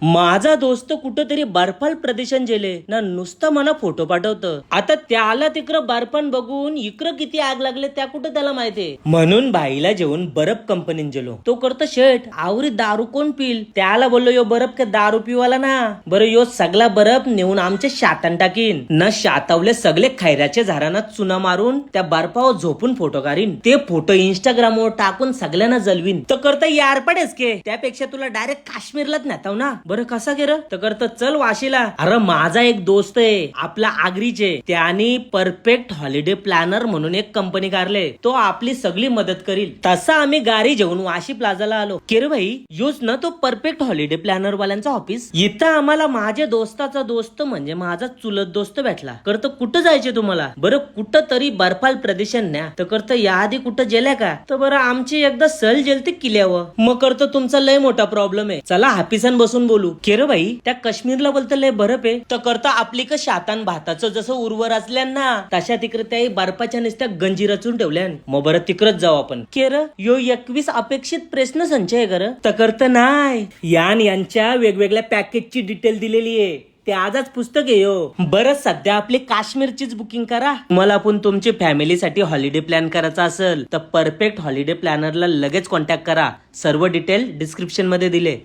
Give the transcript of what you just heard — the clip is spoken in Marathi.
माझा दोस्त कुठंतरी बर्फाळ प्रदेशात गेले ना, नुसतं मला फोटो पाठवतं. आता त्याला तिकडं बर्फान बघून इकडं किती आग लागले त्या कुठं त्याला माहितीये. म्हणून भाईला जेवून बर्फ कंपनीत गेलो. तो करतो शेट आवरी दारू कोण पिल. त्याला बोललो यो बर्फ का दारू पिवाला ना, बरं यो सगळा बर्फ नेऊन आमच्या शातान टाकीन न, शातावले सगळे खैराच्या झाडांना चुना मारून त्या बर्फावर झोपून फोटो काढीन. ते फोटो इंस्टाग्रामवर टाकून सगळ्यांना जलवीन. तर करता यार पडेस के, त्यापेक्षा तुला डायरेक्ट काश्मीरलाच नेताव ना. बरं कसा गेलं तर करत चल वाशीला. अरे माझा एक दोस्त आहे आपला आगरीचे, त्याने परफेक्ट हॉलिडे प्लॅनर म्हणून एक कंपनी काढले. तो आपली सगळी मदत करील. तसा आम्ही गाडी घेऊन वाशी प्लाझाला आलो. केर भाई योच ना तो परफेक्ट हॉलिडे प्लॅनर वाल्यांचा ऑफिस. इथं आम्हाला माझ्या दोस्ताचा दोस्त म्हणजे माझा चुलत दोस्त भेटला. करत कुठं जायचे तुम्हाला. बरं कुठं तरी बर्फाळ प्रदेशात न्या. तर करत याआधी कुठं गेल्या का. तर बरं आमची एकदा सहल गेलती किल्ल्यावर. मग करत तुमचा लय मोठा प्रॉब्लेम आहे, चला हापिसान बसून बोलू. केर भाई त्या काश्मीरला बोलत लय बर्फ आहे. तर करता आपली का शातान भाताचं जसं उर्वर असल्याना तशा तिकडे त्या बर्फाच्या नुसत्या गंजी रचून ठेवल्यान. मग बरं तिकडच जाऊ आपण. केर यो 21 अपेक्षित प्रश्न संच आहे कर. तर करत नाही यांच्या वेगवेगळ्या पॅकेजची डिटेल दिलेली आहे. ते आजच पुस्तक आहे यो. बरं सध्या आपली काश्मीरचीच बुकिंग करा. मला पण तुमची फॅमिलीसाठी हॉलिडे प्लॅन करायचा असेल तर परफेक्ट हॉलिडे प्लॅनरला लगेच कॉन्टॅक्ट करा. सर्व डिटेल डिस्क्रिप्शन मध्ये दिले.